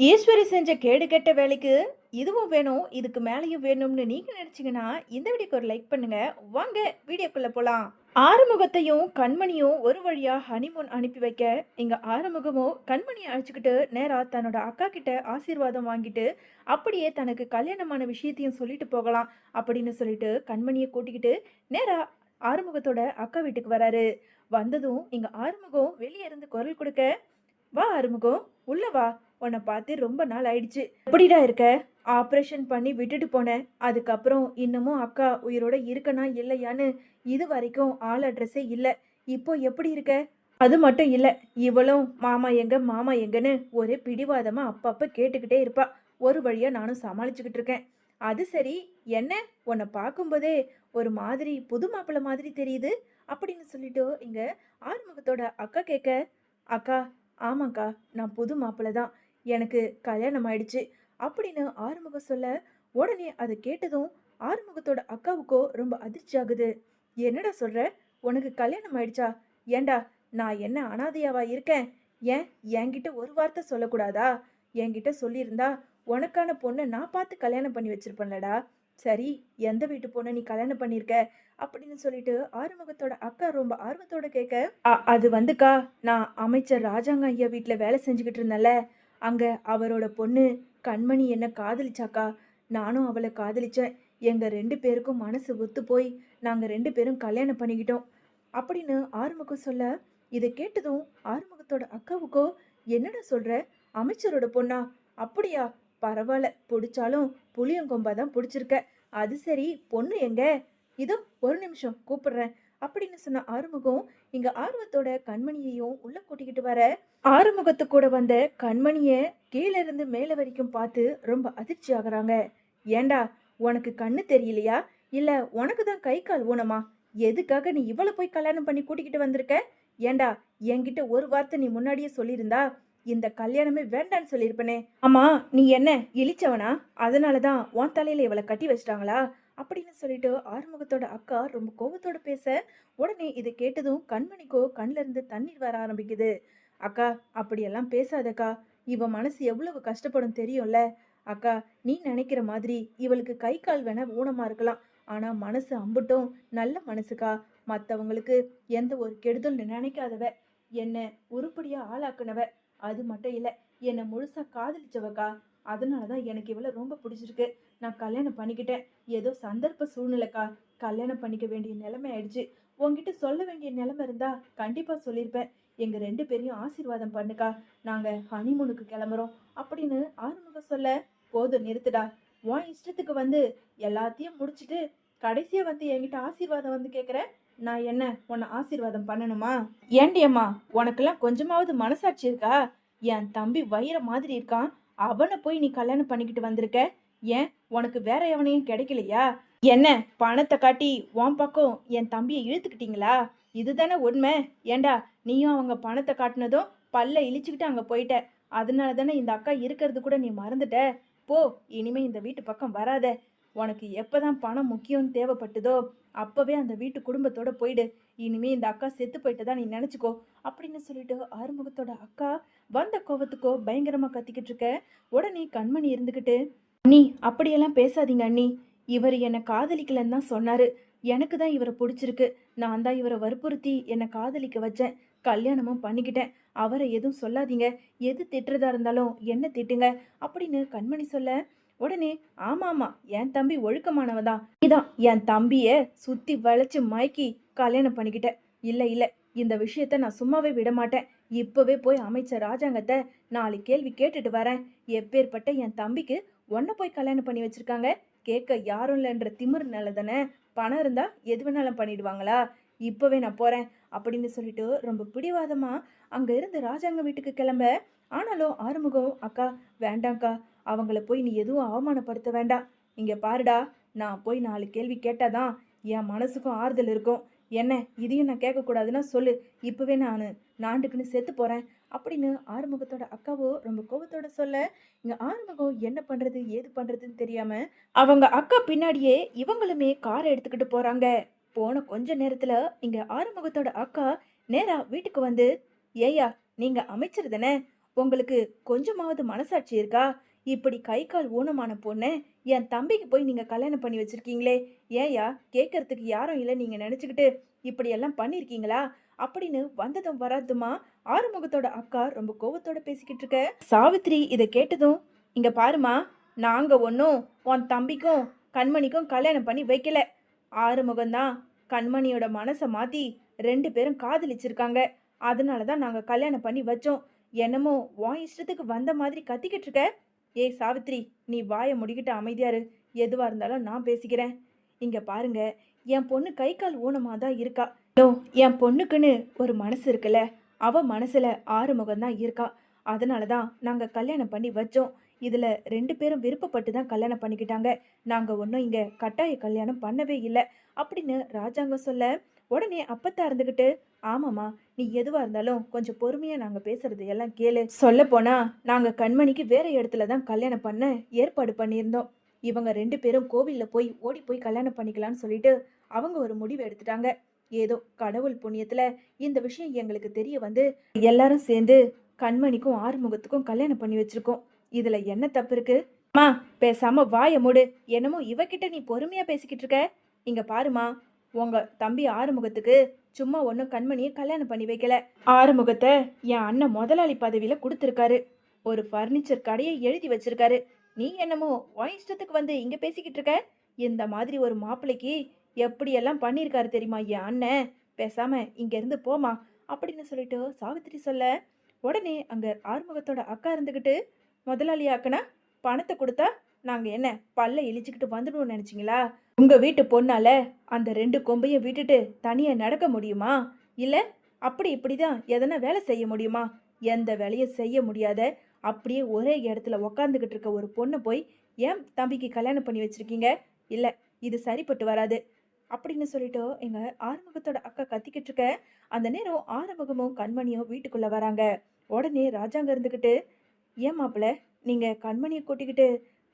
ஈஸ்வரி செஞ்ச கேடு கெட்ட வேலைக்கு இதுவும் வேணும், இதுக்கு மேலேயும் வேணும்னு நீங்க நினைச்சீங்கன்னா, இந்த வீடியோக்கு ஒரு லைக் பண்ணுங்க. வாங்க வீடியோக்குள்ள போலாம். ஆறுமுகத்தையும் கண்மணியும் ஒரு வழியா ஹனிமூன் அனுப்பி வைக்க, இங்க ஆறுமுகமும் கண்மணியை அழைச்சுக்கிட்டு நேரா தன்னோட அக்கா கிட்ட ஆசீர்வாதம் வாங்கிட்டு, அப்படியே தனக்கு கல்யாணமான விஷயத்தையும் சொல்லிட்டு போகலாம் அப்படின்னு சொல்லிட்டு கண்மணியை கூட்டிக்கிட்டு நேரா ஆறுமுகத்தோட அக்கா வீட்டுக்கு வராரு. வந்ததும் இங்க ஆறுமுகம் வெளியே இருந்து குரல் கொடுக்க, வா ஆறுமுகம், உள்ள வா. உன்னை பார்த்து ரொம்ப நாள் ஆயிடுச்சு. எப்படிடா இருக்க? ஆப்ரேஷன் பண்ணி விட்டுட்டு போனேன். அதுக்கப்புறம் இன்னமும் அக்கா உயிரோட இருக்கனா இல்லையான்னு இது வரைக்கும் ஆள் அட்ரஸே இல்லை. இப்போ எப்படி இருக்க? அது மட்டும் இல்லை, இவளும் மாமா எங்க மாமா எங்கன்னு ஒரே பிடிவாதமா அப்பப்ப கேட்டுக்கிட்டே இருப்பா. ஒரு வழியா நானும் சமாளிச்சுக்கிட்டு இருக்கேன். அது சரி, என்ன உன்னை பார்க்கும்போதே ஒரு மாதிரி புது மாப்பிள்ளை மாதிரி தெரியுது அப்படின்னு சொல்லிட்டு இங்க ஆறுமுகத்தோட அக்கா கேட்க, அக்கா, ஆமாக்கா, நான் புது மாப்பிள்ளை தான். எனக்கு கல்யாணம் ஆயிடுச்சு அப்படின்னு ஆறுமுகம் சொல்ல, உடனே அதை கேட்டதும் ஆறுமுகத்தோட அக்காவுக்கோ ரொம்ப அதிர்ச்சி ஆகுது. என்னடா சொல்ற? உனக்கு கல்யாணம் ஆயிடுச்சா? ஏண்டா, நான் என்ன அனாதையாவா இருக்கேன்? ஏன் என்கிட்ட ஒரு வார்த்தை சொல்லக்கூடாதா? என்கிட்ட சொல்லியிருந்தா உனக்கான பொண்ணை நான் பார்த்து கல்யாணம் பண்ணி வச்சிருப்பேன்லடா. சரி, எந்த வீட்டு பொண்ணை நீ கல்யாணம் பண்ணியிருக்க அப்படின்னு சொல்லிட்டு ஆறுமுகத்தோட அக்கா ரொம்ப ஆர்வத்தோட கேட்க, அது வந்துக்கா, நான் அமைச்சர் ராஜாங்க ஐயா வீட்டில் வேலை செஞ்சுக்கிட்டு இருந்தேன்ல, அங்கே அவரோட பொண்ணு கண்மணி என்ன காதலிச்சாக்கா. நானும் அவளை காதலிச்சேன். எங்கள் ரெண்டு பேருக்கும் மனசு ஒத்து போய் நாங்கள் ரெண்டு பேரும் கல்யாணம் பண்ணிக்கிட்டோம் அப்படின்னு ஆறுமுகம் சொல்ல, இதை கேட்டதும் ஆறுமுகத்தோட அக்காவுக்கோ, என்னடா சொல்ற? அமைச்சரோட பொண்ணா? அப்படியா? பரவாயில்ல, பிடிச்சாலும் புளியங்கொம்பா தான் பிடிச்சிருக்க. அது சரி, பொண்ணு எங்க? இதோ ஒரு நிமிஷம் கூப்பிடுறேன் அப்படின்னு சொன்ன ஆறுமுகம் இங்க ஆர்வத்தோட கண்மணியையும் உள்ள கூட்டிக்கிட்டு வர, ஆறுமுகத்து கூட வந்த கண்மணிய கீழே இருந்து மேல வரைக்கும் பார்த்து ரொம்ப அதிர்ச்சி ஆகுறாங்க. ஏண்டா, உனக்கு கண்ணு தெரியலையா? இல்ல உனக்கு தான் கை கால் ஊனமா? எதுக்காக நீ இவளை போய் கல்யாணம் பண்ணி கூட்டிக்கிட்டு வந்திருக்க? ஏண்டா, என்கிட்ட ஒரு வார்த்தை நீ முன்னாடியே சொல்லியிருந்தா இந்த கல்யாணமே வேண்டான்னு சொல்லியிருப்பனே. ஆமா, நீ என்ன இழிச்சவனா? அதனாலதான் உன் தலையில இவளை கட்டி வச்சிட்டாங்களா அப்படின்னு சொல்லிட்டு ஆறுமுகத்தோட அக்கா ரொம்ப கோபத்தோட பேச, உடனே இதை கேட்டதும் கண்மணிக்கோ கண்ல இருந்து தண்ணீர் வர ஆரம்பிக்குது. அக்கா, அப்படியெல்லாம் பேசாதக்கா. இவ மனசு எவ்வளவு கஷ்டப்படும் தெரியும்ல. அக்கா, நீ நினைக்கிற மாதிரி இவளுக்கு கை கால் வேணா ஊனமா இருக்கலாம். ஆனா மனசு அம்புட்டும் நல்ல மனசுக்கா. மற்றவங்களுக்கு எந்த ஒரு கெடுதல் நினைக்காதவ, என்ன உருப்படியா ஆளாக்குனவ. அது மட்டும் இல்லை, என்னை முழுசா காதலிச்சவக்கா. அதனால தான் எனக்கு இவளை ரொம்ப பிடிச்சிருக்கு. நான் கல்யாணம் பண்ணிக்கிட்டேன். ஏதோ சந்தர்ப்ப சூழ்நிலைக்கா கல்யாணம் பண்ணிக்க வேண்டிய நிலைமை ஆயிடுச்சு. உங்ககிட்ட சொல்ல வேண்டிய நிலைமை இருந்தா கண்டிப்பா சொல்லியிருப்பேன். எங்க ரெண்டு பேரையும் ஆசீர்வாதம் பண்ணுக்கா. நாங்க ஹனிமூனுக்கு கிளம்புறோம் அப்படின்னு ஆறுமுகம் சொல்ல, போதும் நிறுத்துடா. உன் இஷ்டத்துக்கு வந்து எல்லாத்தையும் முடிச்சிட்டு கடைசியா வந்து என்கிட்ட ஆசீர்வாதம் வந்து கேட்குற. நான் என்ன உன்னை ஆசீர்வாதம் பண்ணணுமா? ஏண்டி அம்மா, உனக்கெல்லாம் கொஞ்சமாவது மனசாட்சி இருக்கா? என் தம்பி வைர மாதிரி இருக்கான். அவனை போய் நீ கல்யாணம் பண்ணிக்கிட்டு வந்திருக்க. ஏன், உனக்கு வேற எவனையும் கிடைக்கலையா? என்ன, பணத்தை காட்டி உன் பக்கம் என் தம்பியை இழுத்துக்கிட்டீங்களா? இதுதானே உண்மை. ஏண்டா, நீயும் அவங்க பணத்தை காட்டினதும் பல்ல இழிச்சுக்கிட்டு அங்கே போயிட்ட. அதனால தானே இந்த அக்கா இருக்கிறது கூட நீ மறந்துட்ட. போ, இனிமே இந்த வீட்டு பக்கம் வராத. உனக்கு எப்பதான் பணம் முக்கியம்னு தேவைப்பட்டதோ அப்பவே அந்த வீட்டு குடும்பத்தோட போயிடு. இனிமே இந்த அக்கா செத்து போயிட்டதா நீ நினைச்சுக்கோ அப்படின்னு சொல்லிட்டு ஆறுமுகத்தோட அக்கா வந்த கோவத்துக்கோ பயங்கரமா கத்திக்கிட்டு இருக்க. உடனே கண்மணி இருந்துகிட்டு, அண்ணி அப்படியெல்லாம் பேசாதீங்க அண்ணி. இவர் என்னை காதலிக்கலன்னு தான் சொன்னாரு. எனக்கு தான் இவரை பிடிச்சிருக்கு. நான் தான் இவரை வற்புறுத்தி என்னை காதலிக்க வச்சேன். கல்யாணமும் பண்ணிக்கிட்டேன். அவரை எதுவும் சொல்லாதீங்க. எது திட்டுறதா இருந்தாலும் என்ன திட்டுங்க அப்படின்னு கண்மணி சொல்ல, உடனே ஆமா ஆமா, என் தம்பி ஒழுக்கமானவன் தான். இதான் என் தம்பிய சுத்தி வளைச்சு மயக்கி கல்யாணம் பண்ணிக்கிட்ட. இல்ல இல்ல, இந்த விஷயத்த நான் சும்மாவே விட மாட்டேன். இப்பவே போய் அமைச்சர் ராஜாங்கத்தை 4 கேள்வி கேட்டுட்டு வரேன். எப்பேற்பட்ட என் தம்பிக்கு உன்னை போய் கல்யாணம் பண்ணி வச்சிருக்காங்க? கேட்க யாரும் இல்லைன்ற திமிர்னால தானே. பணம் இருந்தா எது வேணாலும் பண்ணிடுவாங்களா? இப்பவே நான் போறேன் அப்படின்னு சொல்லிட்டு ரொம்ப பிடிவாதமா அங்க இருந்து ராஜாங்க வீட்டுக்கு கிளம்ப, ஆனாலும் ஆறுமுகம், அக்கா, வேண்டாம்க்கா, அவங்கள போய் நீ எதுவும் அவமானப்படுத்த வேண்டாம். இங்க பாருடா, நான் போய் 4 கேள்வி கேட்டாதான் என் மனசுக்கும் ஆறுதல் இருக்கும். என்ன, இதையும் நான் கேட்கக்கூடாதுன்னா சொல்லு. இப்பவே நான் நாண்டுக்குன்னு செத்து போறேன் அப்படின்னு ஆறுமுகத்தோட அக்காவோ ரொம்ப கோபத்தோட சொல்ல, இங்க ஆறுமுகம் என்ன பண்றது ஏது பண்றதுன்னு தெரியாம அவங்க அக்கா பின்னாடியே இவங்களுமே காரை எடுத்துக்கிட்டு போறாங்க. போன கொஞ்ச நேரத்துல இங்க ஆறுமுகத்தோட அக்கா நேரா வீட்டுக்கு வந்து, ஏயா, நீங்க அமைச்சர் தானே? உங்களுக்கு கொஞ்சமாவது மனசாட்சி இருக்கா? இப்படி கை கால் ஊனமான பொண்ண என் தம்பிக்கு போய் நீங்க கல்யாணம் பண்ணி வச்சிருக்கீங்களே! ஏன்யா கேட்கறதுக்கு யாரும் இல்ல நீங்க நெனச்சுக்கிட்டு இப்படியெல்லாம் பண்ணியிருக்கீங்களா? அப்படின்னு வந்ததும் வராததுமா ஆறுமுகத்தோட அக்கா ரொம்ப கோவத்தோட பேசிக்கிட்டு இருக்க. சாவித்திரி இத கேட்டதும், "இங்க பாரும்மா, நாங்க ஒண்ணும் உன் தம்பிக்கும் கண்மணிக்கும் கல்யாணம் பண்ணி வைக்கல. ஆறுமுகம் தான் கண்மணியோட மனச மாத்தி 2 பேரும் காதலிச்சிருக்காங்க. அதனால தான் நாங்க கல்யாணம் பண்ணி வச்சோம். என்னமோ உன் இஷ்டத்துக்கு வந்த மாதிரி கத்திக்கிட்டு இருக்க. ஏய் சாவித்திரி, நீ வாய மூடிக்கிட்டு அமைதியா இரு. எதுவா இருந்தாலும் நான் பேசிக்கிறேன். இங்க பாருங்க, என் பொண்ணு கை கால் ஊனமா தான் இருக்கா. இதோ என் பொண்ணுக்குன்னு ஒரு மனசு இருக்குல்ல, அவ மனசுல ஆறுமுகம் தான் இருக்கா. அதனால தான் நாங்க கல்யாணம் பண்ணி வச்சோம். இதுல 2 பேரும் விருப்பப்பட்டு தான் கல்யாணம் பண்ணிக்கிட்டாங்க. நாங்க ஒன்றும் இங்க கட்டாய கல்யாணம் பண்ணவே இல்ல. அப்படின்னு ராஜாங்கம் சொல்ல, உடனே அப்பத்தா இருந்துகிட்டு, ஆமாம்மா, நீ எதுவா இருந்தாலும் கொஞ்சம் பொறுமையா நாங்க பேசுறது எல்லாம் கேளு. சொல்லப்போனா நாங்க கண்மணிக்கு வேற இடத்துல தான் கல்யாணம் பண்ண ஏற்பாடு பண்ணியிருந்தோம். இவங்க 2 பேரும் கோவில்ல போய் ஓடி போய் கல்யாணம் பண்ணிக்கலாம்னு சொல்லிட்டு அவங்க ஒரு முடிவு எடுத்துட்டாங்க. ஏதோ கடவுள் புண்ணியத்துல இந்த விஷயம் எங்களுக்கு தெரிய வந்து எல்லாரும் சேர்ந்து கண்மணிக்கும் ஆறுமுகத்துக்கும் கல்யாணம் பண்ணி வச்சிருக்கோம். இதுல என்ன தப்பு இருக்கு? அம்மா, பேசாம வாய மூடு. என்னமோ இவகிட்ட நீ பொறுமையா பேசிக்கிட்டு இருக்க. இங்க பாருமா, உங்க தம்பி ஆறுமுகத்துக்கு சும்மா ஒன்றும் கண்மணியை கல்யாணம் பண்ணி வைக்கல. ஆறுமுகத்தை என் அண்ணன் முதலாளி பதவியில கொடுத்துருக்காரு. ஒரு ஃபர்னிச்சர் கடையை எழுதி வச்சிருக்காரு. நீ என்னமோ உன் இஷ்டத்துக்கு வந்து இங்க பேசிக்கிட்டு இருக்க. இந்த மாதிரி ஒரு மாப்பிள்ளைக்கு எப்படியெல்லாம் பண்ணியிருக்காரு தெரியுமா என் அண்ணன்? பேசாம இங்க இருந்து போமா அப்படின்னு சொல்லிட்டு சாவித்திரி சொல்ல, உடனே அங்க ஆறுமுகத்தோட அக்கா இருந்துகிட்டு, முதலாளி ஆக்குனா பணத்தை கொடுத்தா நாங்க என்ன பல்ல இழிச்சுக்கிட்டு வந்துடுவோம்னு நினைச்சீங்களா? உங்க வீட்டு பொண்ணால அந்த 2 கொம்பையும் விட்டுட்டு தனியா நடக்க முடியுமா? இல்ல அப்படி இப்படிதான் எதனா வேலை செய்ய முடியுமா? எந்த வேலையும் செய்ய முடியாத அப்படியே ஒரே இடத்துல உக்காந்துகிட்டு இருக்க ஒரு பொண்ணை போய் ஏன் தம்பிக்கு கல்யாணம் பண்ணி வச்சிருக்கீங்க? இல்ல, இது சரிப்பட்டு வராது அப்படின்னு சொல்லிட்டு எங்க ஆறுமுகத்தோட அக்கா கத்திக்கிட்டு இருக்க. அந்த நேரம் ஆறுமுகமும் கண்மணியும் வீட்டுக்குள்ள வராங்க. உடனே ராஜாங்க இருந்துகிட்டு, ஏன் மாப்பிள்ள, நீங்க கண்மணியை கூட்டிக்கிட்டு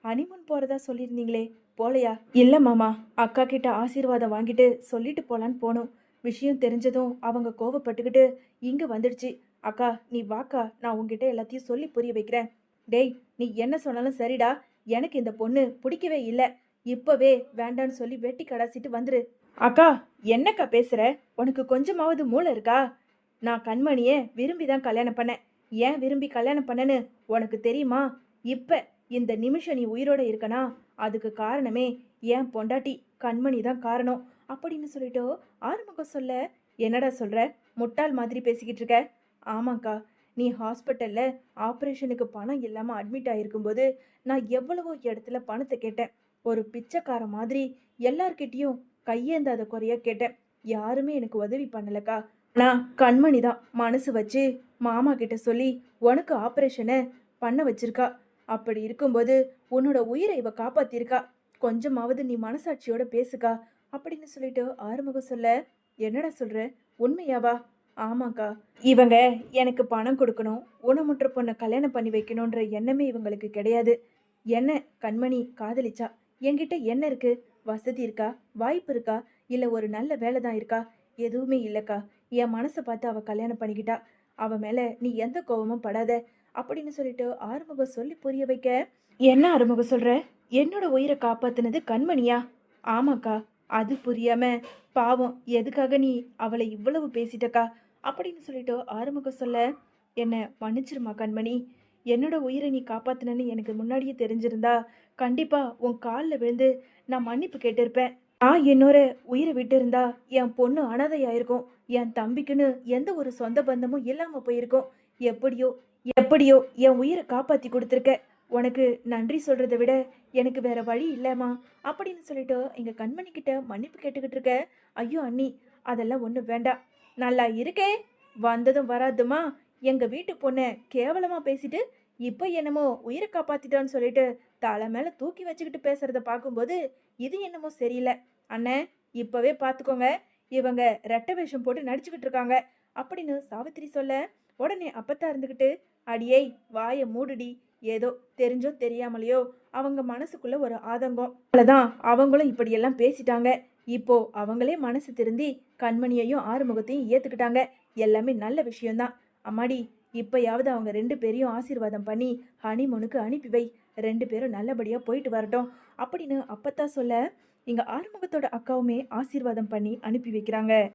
ஹனிமூன் போறதா சொல்லியிருந்தீங்களே, போலையா? இல்ல மாமா, அக்கா கிட்ட ஆசீர்வாதம் வாங்கிட்டு சொல்லிட்டு போலான்னு போனோம். விஷயம் தெரிஞ்சதும் அவங்க கோவப்பட்டுக்கிட்டு இங்க வந்துடுச்சு. அக்கா நீ வாக்கா, நான் உங்ககிட்ட எல்லாத்தையும் சொல்லி புரிய வைக்கிறேன். டேய், நீ என்ன சொன்னாலும் சரிடா, எனக்கு இந்த பொண்ணு பிடிக்கவே இல்ல. இப்பவே வேண்டான்னு சொல்லி வெட்டி கடாசிட்டு வந்துரு. அக்கா, என்னக்கா பேசுற? உனக்கு கொஞ்சமாவது மூளை இருக்கா? நான் கண்மணிய விரும்பி தான் கல்யாணம் பண்ணேன். ஏன் விரும்பி கல்யாணம் பண்ணேன்னு உனக்கு தெரியுமா? இப்ப இந்த நிமிஷம் நீ உயிரோட இருக்கனா, அதுக்கு காரணமே என் பொண்டாட்டி கண்மணி தான் காரணம் அப்படின்னு சொல்லிட்டு ஆறுமுகம் சொல்ல, என்னடா சொல்ற? முட்டாள் மாதிரி பேசிக்கிட்டு இருக்க. ஆமாக்கா, நீ ஹாஸ்பிட்டல்ல ஆப்ரேஷனுக்கு பணம் இல்லாம அட்மிட் ஆயிருக்கும்போது நான் எவ்வளவோ இடத்துல பணத்தை கேட்டேன். ஒரு பிச்சைக்கார மாதிரி எல்லார்கிட்டயும் கையேந்தாத குறையா கேட்டேன். யாருமே எனக்கு உதவி பண்ணலக்கா. நான் கண்மணி தான் மனசு வச்சு மாமா கிட்ட சொல்லி உனக்கு ஆப்ரேஷனை பண்ண வச்சிருக்கா. அப்படி இருக்கும்போது உன்னோட உயிரை இவ காப்பாத்திருக்கா. கொஞ்சமாவது நீ மனசாட்சியோட பேசுக்கா அப்படின்னு சொல்லிட்டு ஆறுமுகம் சொல்ல, என்னடா சொல்ற? உண்மையாவா? ஆமாக்கா, இவங்க எனக்கு பணம் கொடுக்கணும், ஊனமுற்ற பொண்ணை கல்யாணம் பண்ணி வைக்கணுன்ற எண்ணமே இவங்களுக்கு கிடையாது. என்ன கண்மணி காதலிச்சா. என்கிட்ட என்ன இருக்கு? வசதி இருக்கா? வாய்ப்பு இருக்கா? இல்ல ஒரு நல்ல வேலை தான் இருக்கா? எதுவுமே இல்லக்கா. என் மனசை பார்த்து அவ கல்யாணம் பண்ணிக்கிட்டா. அவ மேல நீ எந்த கோவமும் படாத அப்படின்னு சொல்லிட்டு ஆறுமுகம் சொல்லி புரிய வைக்க, என்ன ஆறுமுகம் சொல்ற? என்னோட உயிரை காப்பாத்துனது கண்மணியா? ஆமாக்கா, அது புரியாம பாவம் எதுக்காக நீ அவளை இவ்வளவு பேசிட்டக்கா அப்படின்னு சொல்லிட்டு ஆறுமுகம் சொல்ல, என்ன மன்னிச்சிருமா கண்மணி. என்னோட உயிரை நீ காப்பாத்துனன்னு எனக்கு முன்னாடியே தெரிஞ்சிருந்தா கண்டிப்பா உன் காலில் விழுந்து நான் மன்னிப்பு கேட்டிருப்பேன். நான் என்னோட உயிரை விட்டு இருந்தா என் பொண்ணு அனாதையாயிருக்கும். என் தம்பிக்குன்னு எந்த ஒரு சொந்த பந்தமும் இல்லாம போயிருக்கும். எப்படியோ எப்படியோ என் உயிரை காப்பாத்தி கொடுத்துருக்க. உனக்கு நன்றி சொல்றதை விட எனக்கு வேற வழி இல்லம்மா அப்படின்னு சொல்லிட்டு எங்க கண்மணி கிட்ட மன்னிப்பு கேட்டுக்கிட்டு இருக்க. ஐயோ அண்ணி, அதெல்லாம் ஒன்றும் வேண்டாம். நல்லா இருக்கே, வந்ததும் வராதுமா எங்க வீட்டு பொண்ணை கேவலமா பேசிட்டு இப்போ என்னமோ உயிரை காப்பாத்திட்டான்னு சொல்லிட்டு தலை மேல தூக்கி வச்சுக்கிட்டு பேசுறத பார்க்கும்போது இது என்னமோ சரியில்லை. அண்ணே, இப்பவே பார்த்துக்கோங்க, இவங்க ரெட்டை வேஷம் போட்டு நடிச்சுக்கிட்டு இருக்காங்க அப்படின்னு சாவித்திரி சொல்ல, உடனே அப்பத்தா இருந்துக்கிட்டு, அடியை வாயை மூடுடி. ஏதோ தெரிஞ்சோ தெரியாமலையோ அவங்க மனசுக்குள்ள ஒரு ஆதங்கம், அவ்வளவுதான் அவங்களும் இப்படியெல்லாம் பேசிட்டாங்க. இப்போ அவங்களே மனசு திருந்தி கண்மணியையும் ஆறுமுகத்தையும் ஏத்துக்கிட்டாங்க. எல்லாமே நல்ல விஷயம்தான். அம்மாடி, இப்பயாவது அவங்க 2 பேரையும் ஆசீர்வாதம் பண்ணி ஹனிமூனுக்கு அனுப்பி வை. 2 பேரும் நல்லபடியா போயிட்டு வரட்டும் அப்படின்னு அப்பத்தா சொல்ல, இங்க ஆறுமுகத்தோட அக்காவுமே ஆசீர்வாதம் பண்ணி அனுப்பி வைக்கிறாங்க.